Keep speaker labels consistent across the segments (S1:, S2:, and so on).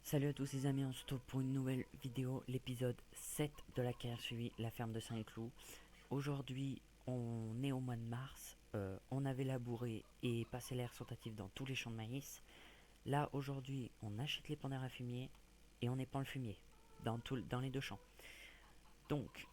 S1: Salut à tous les amis, on se retrouve pour une nouvelle vidéo, l'épisode 7 de la carrière suivie, la ferme de Saint-Cloud. Aujourd'hui, on est au mois de mars, on avait labouré et passé l'air rotatif dans tous les champs de maïs. Là, aujourd'hui, on achète les pendeurs à fumier et on épand le fumier dans les deux champs. Donc,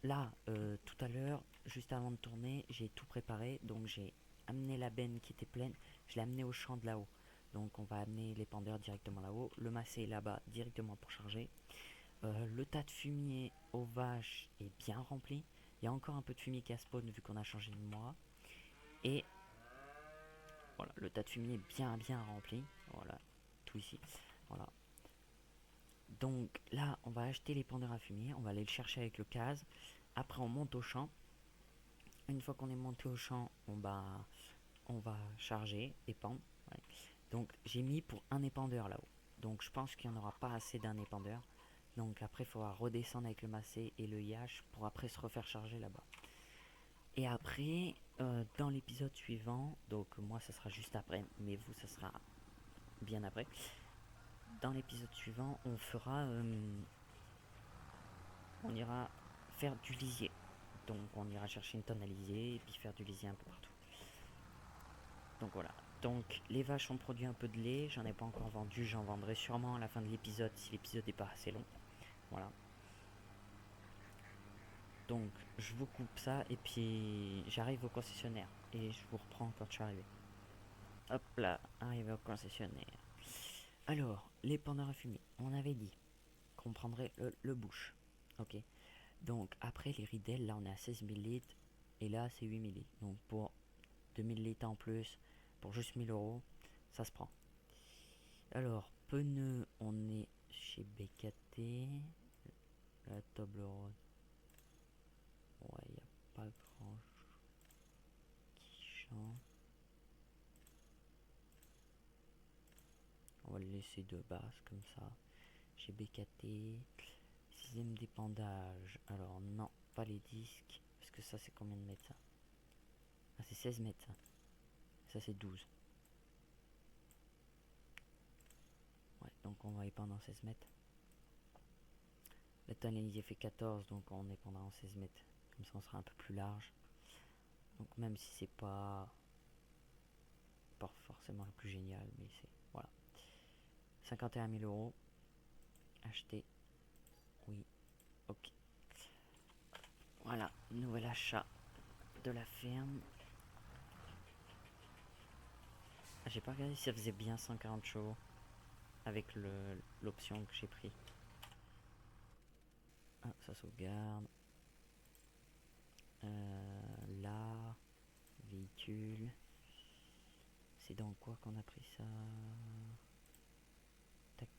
S1: là, tout à l'heure, juste avant de tourner, j'ai tout préparé. Donc, j'ai amené la benne qui était pleine, je l'ai amenée au champ de là-haut. Donc on va amener les pendeurs directement là-haut, le massé là-bas directement pour charger. Le tas de fumier aux vaches est bien rempli. Il y a encore un peu de fumier qui a spawn vu qu'on a changé de mois. Et voilà, le tas de fumier est bien rempli. Voilà, tout ici. Voilà. Donc là, on va acheter les pendeurs à fumier, on va aller le chercher avec le case. Après on monte au champ. Une fois qu'on est monté au champ, on va charger, épandre. Ouais. Donc j'ai mis pour un épandeur là-haut. Donc je pense qu'il n'y en aura pas assez d'un épandeur. Donc après il faudra redescendre avec le massé et le IH pour après se refaire charger là-bas. Et après, dans l'épisode suivant, donc moi ça sera juste après, mais vous ça sera bien après. Dans l'épisode suivant, on ira faire du lisier. Donc on ira chercher une tonne à lisier et puis faire du lisier un peu partout. Donc voilà. Donc les vaches ont produit un peu de lait, j'en ai pas encore vendu, j'en vendrai sûrement à la fin de l'épisode si l'épisode n'est pas assez long. Voilà. Donc je vous coupe ça et puis j'arrive au concessionnaire et je vous reprends quand je suis arrivé. Hop là, arrivé au concessionnaire. Alors, les pendeurs à fumier, on avait dit qu'on prendrait le bush. Ok. Donc après les ridelles, là on est à 16 000 litres et là c'est 8 000 litres. Donc pour 2000 litres en plus, pour juste 1000 euros, ça se prend. Alors, pneus, on est chez BKT. La table ronde. Ouais, il n'y a pas grand qui change. On va le laisser de base comme ça. Chez BKT. Sixième dépendage. Alors, non, pas les disques. Parce que ça, c'est combien de mètres ça? Ah, c'est 16 mètres ça. Ça, c'est 12. Ouais, donc on va épandre en 16 mètres. La tonalité fait 14, donc on épandra en 16 mètres. Comme ça, on sera un peu plus large. Donc même si c'est pas forcément le plus génial, mais c'est... Voilà. 51 000 euros. Acheté. Oui. Ok. Voilà. Nouvel achat de la ferme. Ah, j'ai pas regardé si ça faisait bien 140 chevaux. Avec l'option que j'ai pris. Ah, ça sauvegarde. Là, véhicule. C'est dans quoi qu'on a pris ça? Tac.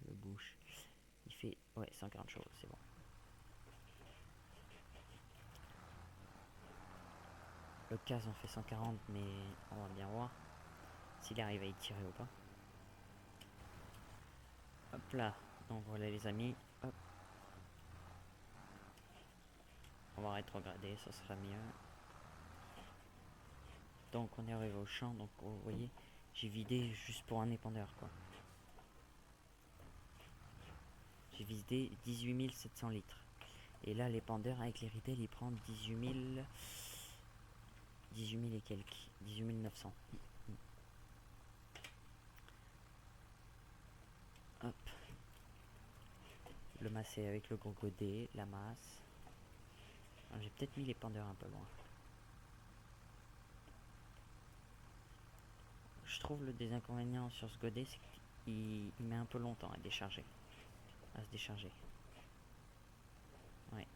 S1: Le bush. Il fait, ouais, 140 chevaux, c'est bon. Le case on fait 140, mais on va bien voir s'il arrive à y tirer ou pas. Hop là, donc voilà les amis, hop. On va rétrograder, ça sera mieux. Donc on est arrivé au champ, donc vous voyez, j'ai vidé juste pour un épandeur quoi. J'ai vidé 18 700 litres. Et là l'épandeur avec les ridelles il prend 18 000 et quelques, 18 900. Hop. Le massé avec le gros godet, la masse. J'ai peut-être mis les pendeurs un peu loin. Je trouve le désinconvénient sur ce godet, c'est qu'il met un peu longtemps à décharger. À se décharger. Ouais.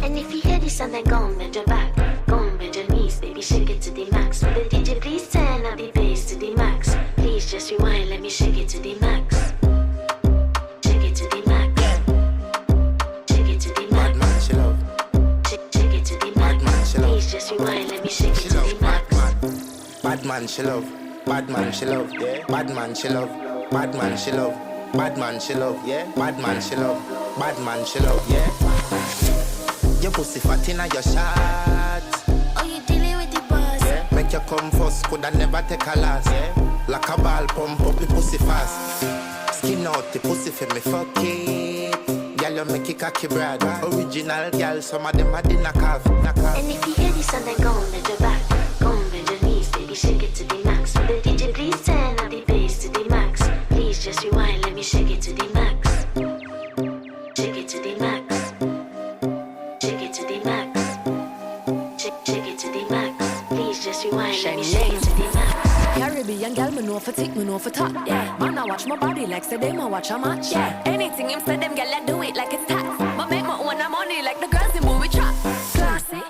S2: And if you hear this and then go and bend your back, go and bend your knees, baby, shake it to the max. Will the DJ please turn up the bass to the max? Please just rewind, let me shake it to the max. Shake it to the max. Shake it to the max.
S3: Bad man, she love.
S2: Shake it to the max.
S3: Bad man, she love.
S2: Please just rewind, let me shake it
S3: She
S2: to
S3: love.
S2: the max.
S3: Bad man, she love. Bad man, she love. Bad man, she love. Bad man, she love. Bad man she love, yeah. Bad man she love. Bad man she love, yeah. Your pussy fat inna your shot.
S2: Oh, you dealing with the boss?
S3: Yeah. Make you come first, coulda never take a last. Yeah. Like a ball pump up the pussy fast. Skin out the pussy for me fuck it. Girl you make it cocky brad. Original girl, some of them a din a calf.
S2: And if you hear this and then go on bend your back, go on bend your knees, baby, shake it to the max. Will the DJ please turn up the bass to the max? Please just rewind, let me shake it to the max. Shake it to the max. Shake it to the max. Shake it to the max. Please just rewind, let me shake it to the max.
S4: Caribbean girl, me know for tick, me know for top. Yeah, man, I watch my body like say them, I watch a match. Yeah, anything him say them, girl, I do it like it's tax. But make my own money like the girls in movie trap. Classy,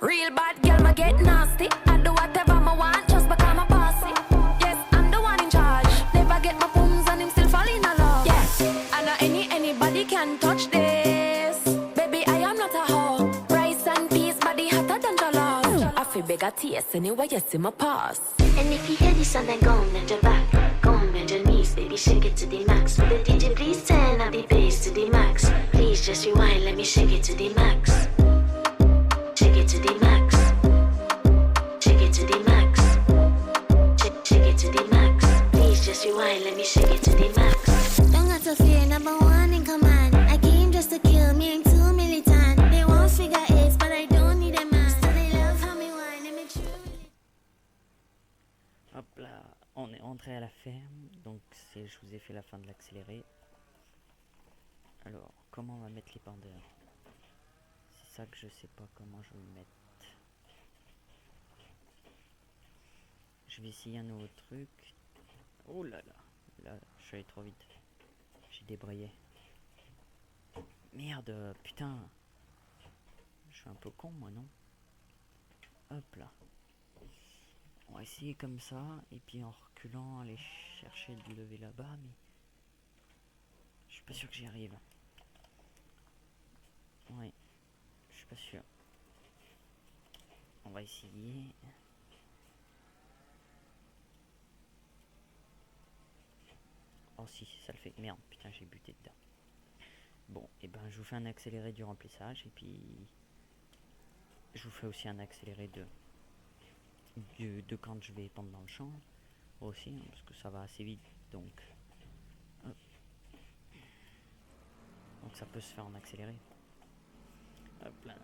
S4: real bad girl, me get nasty. I do whatever I want just because I'm bossy. Yes, I'm the one in charge. Never get my pums and him still fall in love. Yeah, I know anybody can touch this. Baby, I am not a hoe. Rice and peas, body hotter than jollof. I feel bigger taste anyway, you see my pass.
S2: And if you hear this and then go on bend your back, go on bend your knees, baby, shake it to the max. Will the DJ please turn up the bass to the max? Please just rewind, let me shake it to the max. Shake it to the max. Shake it to the max. Shake it to the max. Please just rewind, let me shake it to the max.
S5: Don't got to fear, number one in command. I came just to kill me, ain't too militant. They won't figure eight, but I don't need a man. So they love how me whine and make sure.
S1: Hop là, on est rentré à la ferme, donc je vous ai fait la fin de l'accéléré. Alors, comment on va mettre les bandeurs? C'est ça que je sais pas comment je vais le mettre. Je vais essayer un nouveau truc. Oh là là, là je suis allé trop vite. J'ai débrayé. Merde, putain. Je suis un peu con moi, non? Hop là. On va essayer comme ça, et puis en reculant, aller chercher de lever là-bas, mais je suis pas sûr que j'y arrive. Ouais, je suis pas sûr. On va essayer. Oh si, ça le fait. Merde, putain, j'ai buté dedans. Bon, et ben je vous fais un accéléré du remplissage, et puis je vous fais aussi un accéléré de quand je vais pendre dans le champ aussi, hein, parce que ça va assez vite, donc ça peut se faire en accéléré. Hop là.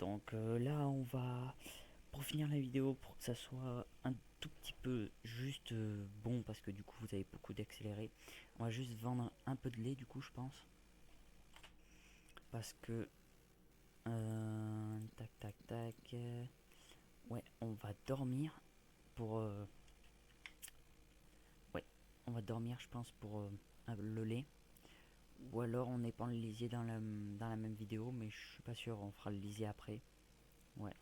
S1: Donc là on va, pour finir la vidéo, pour que ça soit un tout petit peu juste bon, parce que du coup vous avez beaucoup d'accéléré, on va juste vendre un peu de lait du coup je pense. Parce que tac tac tac ouais, on va dormir pour ouais, on va dormir je pense pour le lait. Ou alors on épand le lisier dans la même vidéo, mais je suis pas sûr, on fera le lisier après. Ouais.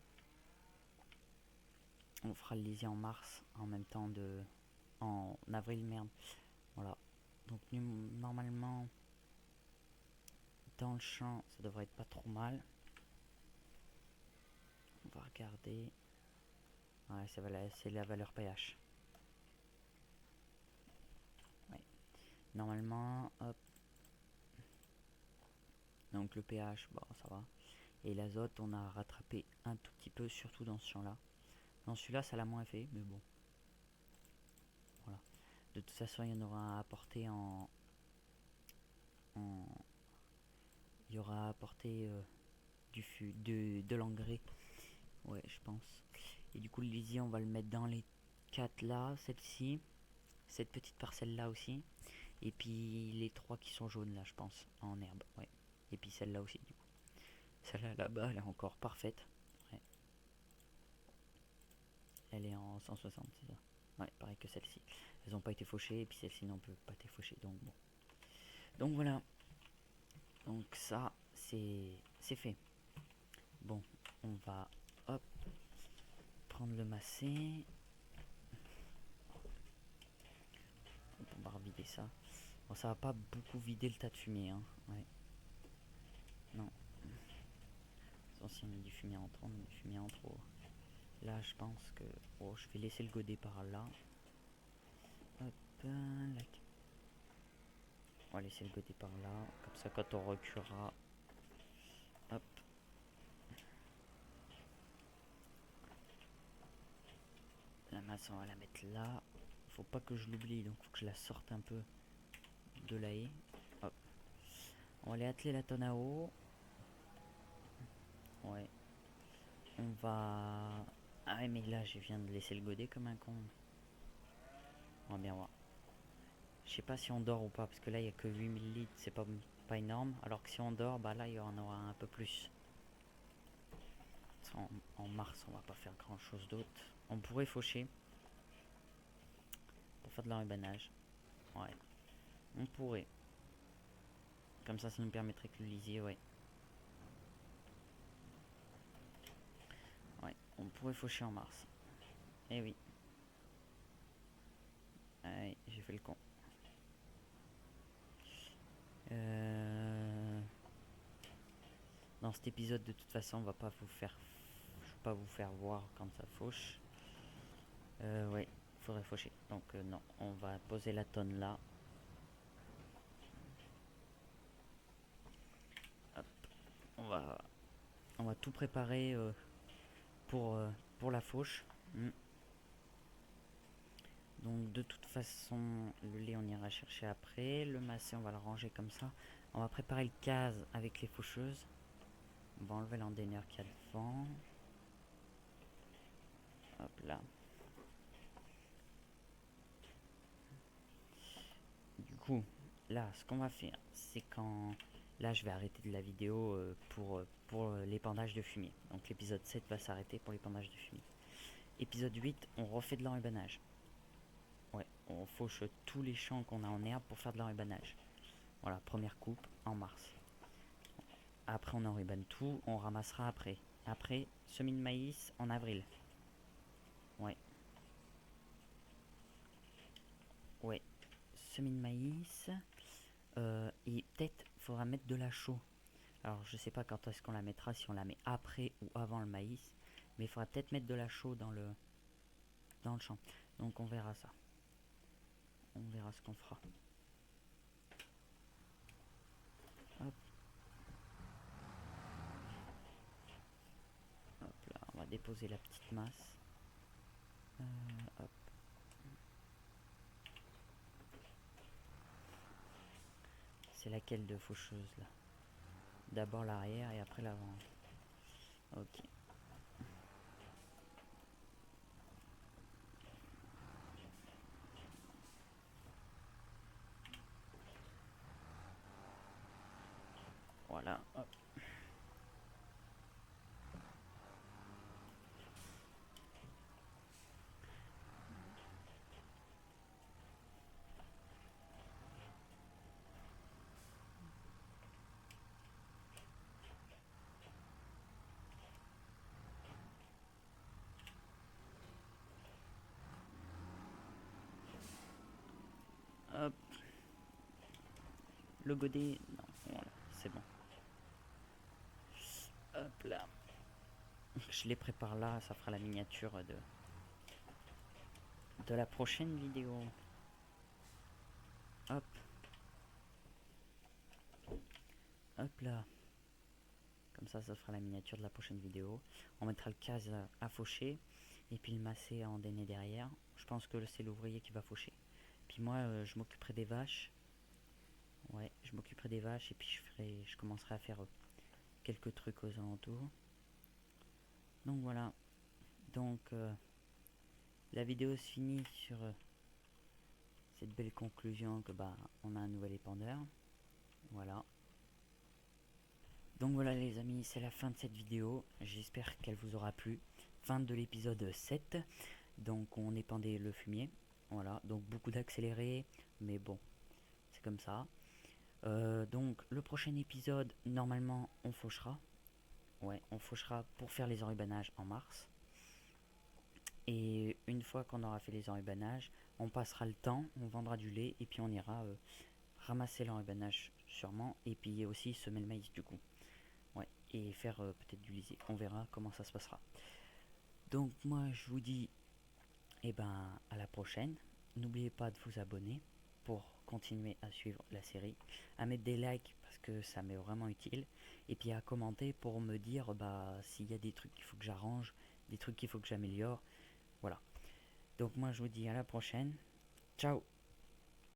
S1: On fera le lisier en mars, en même temps de... en avril, merde. Voilà. Donc normalement, dans le champ, ça devrait être pas trop mal. On va regarder. Ouais, c'est la valeur pH. Ouais. Normalement, hop. Donc le pH, bon, ça va. Et l'azote, on a rattrapé un tout petit peu, surtout dans ce champ-là. Dans celui-là, ça l'a moins fait, mais bon. Voilà. De toute façon, il y en aura à apporter il y aura à apporter de l'engrais. Ouais, je pense. Et du coup, le lisier, on va le mettre dans les 4 là, celle-ci, cette petite parcelle là aussi. Et puis les 3 qui sont jaunes là, je pense, en herbe. Ouais. Et puis celle-là aussi, du coup. Celle-là là-bas, elle est encore parfaite. Ouais. Elle est en 160, c'est ça. Ouais, pareil que celle-ci. Elles n'ont pas été fauchées, et puis celle-ci non peut pas été fauchée, donc bon. Donc voilà. Donc ça, c'est fait. Bon, on va, hop, prendre le massé. On va revider ça. Bon, ça va pas beaucoup vider le tas de fumier, hein. Ouais. Non. Si on met du fumier en trop, on met du fumier en trop. Là, je pense que... oh, je vais laisser le godet par là. Hop, là. On va laisser le godet par là. Comme ça, quand on reculera... hop. La masse, on va la mettre là. Faut pas que je l'oublie, donc faut que je la sorte un peu de la haie. Hop. On va aller atteler la tonne à eau. Ouais. On va... ah ouais, mais là, je viens de laisser le godet comme un con. On va bien voir. Je sais pas si on dort ou pas, parce que là, il n'y a que 8000 litres, c'est pas énorme. Alors que si on dort, bah là, il y en aura un peu plus. En mars, on va pas faire grand chose d'autre. On pourrait faucher pour faire de l'enrubanage. Ouais. On pourrait. Comme ça nous permettrait que le lisier, ouais. Ouais, on pourrait faucher en mars. Eh oui. Allez, j'ai fait le con. Dans cet épisode, de toute façon, on va pas vous faire... je vais pas vous faire voir quand ça fauche. Ouais, il faudrait faucher. Donc non, on va poser la tonne là. Hop. On va tout préparer pour la fauche. Donc de toute façon, le lait on ira chercher après. Le massé on va le ranger comme ça. On va préparer le case avec les faucheuses. On va enlever l'endaineur qu'il y a devant. Hop là. Du coup, là, ce qu'on va faire, c'est quand... là, je vais arrêter de la vidéo pour l'épandage de fumier. Donc l'épisode 7 va s'arrêter pour l'épandage de fumier. Épisode 8, on refait de l'enrubanage. Ouais, on fauche tous les champs qu'on a en herbe pour faire de l'enrubanage. Voilà, première coupe en mars. Après, on enrubane tout, on ramassera après. Après, semis de maïs en avril. Ouais. Ouais. Semis de maïs. Et peut-être faudra mettre de la chaux. Alors je sais pas quand est-ce qu'on la mettra, si on la met après ou avant le maïs. Mais il faudra peut-être mettre de la chaux dans le champ. Donc on verra ça. On verra ce qu'on fera. Hop. Hop là, on va déposer la petite masse. Hop. C'est laquelle de faucheuse là? D'abord l'arrière et après l'avant. Ok. Voilà, hop. Hop. Le godet, non, voilà, c'est bon. Hop là. Je les prépare là, ça fera la miniature de la prochaine vidéo. Hop. Hop là. Comme ça fera la miniature de la prochaine vidéo. On mettra le case à faucher. Et puis le massé à endainer derrière. Je pense que c'est l'ouvrier qui va faucher. Puis moi, je m'occuperai des vaches. Ouais, je m'occuperai des vaches. Et puis je commencerai à faire quelques trucs aux alentours. Donc voilà. Donc la vidéo se finit sur cette belle conclusion que on a un nouvel épandeur. Voilà. Donc voilà les amis, c'est la fin de cette vidéo. J'espère qu'elle vous aura plu. Fin de l'épisode 7. Donc on épandait le fumier. Voilà, donc beaucoup d'accéléré. Mais bon, c'est comme ça. Donc le prochain épisode, normalement on fauchera. Ouais, on fauchera pour faire les enrubanages en mars. Et une fois qu'on aura fait les enrubanages, on passera le temps, on vendra du lait et puis on ira ramasser l'enrubanage sûrement. Et puis aussi semer le maïs du coup. Ouais, et faire peut-être du lisier. On verra comment ça se passera. Donc moi je vous dis à la prochaine. N'oubliez pas de vous abonner pour continuer à suivre la série, à mettre des likes parce que ça m'est vraiment utile, et puis à commenter pour me dire s'il y a des trucs qu'il faut que j'arrange, des trucs qu'il faut que j'améliore. Voilà. Donc moi je vous dis à la prochaine. Ciao.